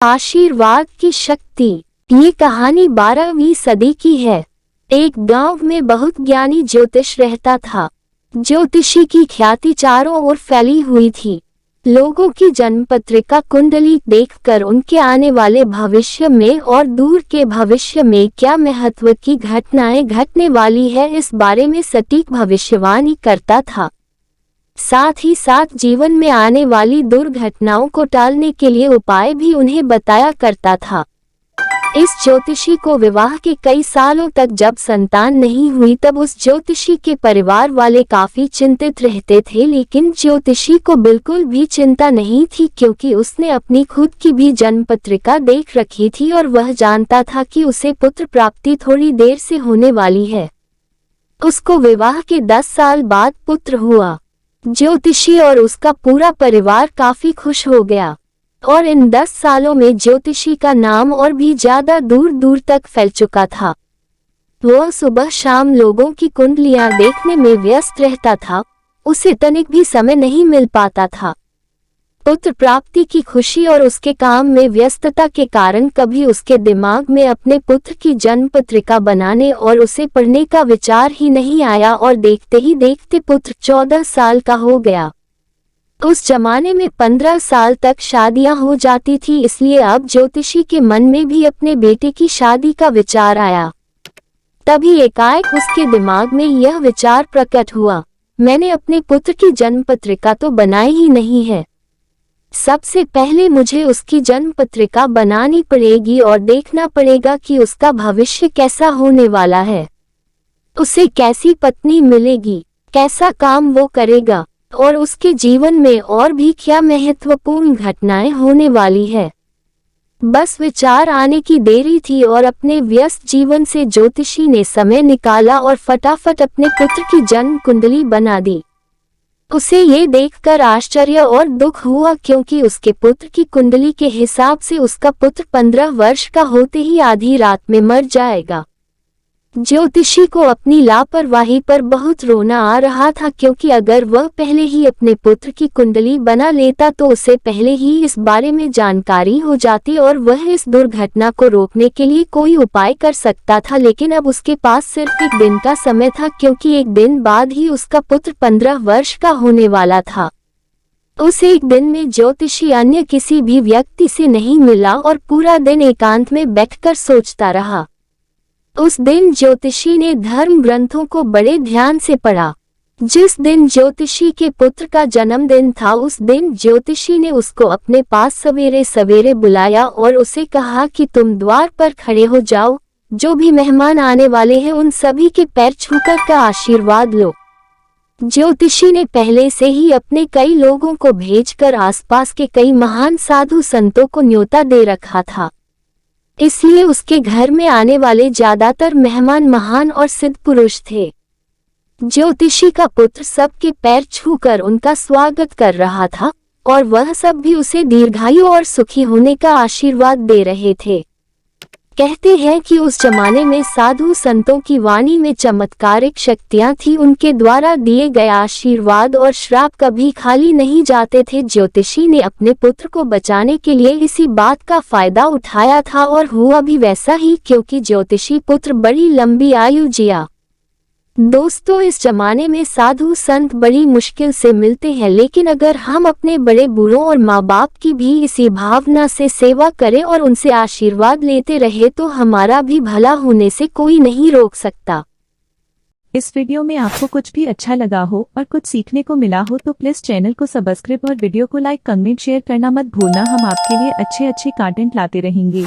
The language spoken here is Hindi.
आशीर्वाद की शक्ति। ये कहानी 12वीं सदी की है। एक गांव में बहुत ज्ञानी ज्योतिष रहता था। ज्योतिषी की ख्याति चारों ओर फैली हुई थी। लोगों की जन्मपत्रिका कुंडली देखकर उनके आने वाले भविष्य में और दूर के भविष्य में क्या महत्व की घटनाएं घटने वाली है, इस बारे में सटीक भविष्यवाणी करता था। साथ ही साथ जीवन में आने वाली दुर्घटनाओं को टालने के लिए उपाय भी उन्हें बताया करता था। इस ज्योतिषी को विवाह के कई सालों तक जब संतान नहीं हुई तब उस ज्योतिषी के परिवार वाले काफी चिंतित रहते थे, लेकिन ज्योतिषी को बिल्कुल भी चिंता नहीं थी क्योंकि उसने अपनी खुद की भी जन्मपत्रिका देख रखी थी और वह जानता था कि उसे पुत्र प्राप्ति थोड़ी देर से होने वाली है। उसको विवाह के 10 साल बाद पुत्र हुआ। ज्योतिषी और उसका पूरा परिवार काफी खुश हो गया और इन 10 सालों में ज्योतिषी का नाम और भी ज्यादा दूर दूर तक फैल चुका था। वह सुबह शाम लोगों की कुंडलियां देखने में व्यस्त रहता था, उसे तनिक भी समय नहीं मिल पाता था। पुत्र प्राप्ति की खुशी और उसके काम में व्यस्तता के कारण कभी उसके दिमाग में अपने पुत्र की जन्मपत्रिका बनाने और उसे पढ़ने का विचार ही नहीं आया और देखते ही देखते पुत्र 14 साल का हो गया। उस जमाने में 15 साल तक शादियां हो जाती थी, इसलिए अब ज्योतिषी के मन में भी अपने बेटे की शादी का विचार आया। तभी एकाएक उसके दिमाग में यह विचार प्रकट हुआ, मैंने अपने पुत्र की जन्मपत्रिका तो बनाई ही नहीं है। सबसे पहले मुझे उसकी जन्मपत्रिका बनानी पड़ेगी और देखना पड़ेगा कि उसका भविष्य कैसा होने वाला है, उसे कैसी पत्नी मिलेगी, कैसा काम वो करेगा और उसके जीवन में और भी क्या महत्वपूर्ण घटनाएं होने वाली है। बस विचार आने की देरी थी और अपने व्यस्त जीवन से ज्योतिषी ने समय निकाला और फटाफट अपने पुत्र की जन्म कुंडली बना दी। उसे ये देखकर आश्चर्य और दुख हुआ क्योंकि उसके पुत्र की कुंडली के हिसाब से उसका पुत्र 15 वर्ष का होते ही आधी रात में मर जाएगा। ज्योतिषी को अपनी लापरवाही पर बहुत रोना आ रहा था क्योंकि अगर वह पहले ही अपने पुत्र की कुंडली बना लेता तो उसे पहले ही इस बारे में जानकारी हो जाती और वह इस दुर्घटना को रोकने के लिए कोई उपाय कर सकता था। लेकिन अब उसके पास सिर्फ एक दिन का समय था क्योंकि एक दिन बाद ही उसका पुत्र 15 वर्ष का होने वाला था। उस एक दिन में ज्योतिषी अन्य किसी भी व्यक्ति से नहीं मिला और पूरा दिन एकांत में बैठकर सोचता रहा। उस दिन ज्योतिषी ने धर्म ग्रंथों को बड़े ध्यान से पढ़ा। जिस दिन ज्योतिषी के पुत्र का जन्मदिन था उस दिन ज्योतिषी ने उसको अपने पास सवेरे सवेरे बुलाया और उसे कहा कि तुम द्वार पर खड़े हो जाओ, जो भी मेहमान आने वाले हैं उन सभी के पैर छूकर का आशीर्वाद लो। ज्योतिषी ने पहले से ही अपने कई लोगों को भेजकर आसपास के कई महान साधु संतों को न्योता दे रखा था, इसलिए उसके घर में आने वाले ज्यादातर मेहमान महान और सिद्ध पुरुष थे। ज्योतिषी का पुत्र सबके पैर छूकर उनका स्वागत कर रहा था और वह सब भी उसे दीर्घायु और सुखी होने का आशीर्वाद दे रहे थे। कहते हैं कि उस जमाने में साधु संतों की वाणी में चमत्कारिक शक्तियां थी, उनके द्वारा दिए गए आशीर्वाद और श्राप कभी खाली नहीं जाते थे। ज्योतिषी ने अपने पुत्र को बचाने के लिए इसी बात का फायदा उठाया था और हुआ भी वैसा ही क्योंकि ज्योतिषी पुत्र बड़ी लंबी आयु जिया। दोस्तों, इस जमाने में साधु संत बड़ी मुश्किल से मिलते हैं, लेकिन अगर हम अपने बड़े बूढ़ों और माँ बाप की भी इसी भावना से सेवा करें और उनसे आशीर्वाद लेते रहे तो हमारा भी भला होने से कोई नहीं रोक सकता। इस वीडियो में आपको कुछ भी अच्छा लगा हो और कुछ सीखने को मिला हो तो प्लीज चैनल को सब्सक्राइब और वीडियो को लाइक, कमेंट, शेयर करना मत भूलना। हम आपके लिए अच्छे कंटेंट लाते रहेंगे।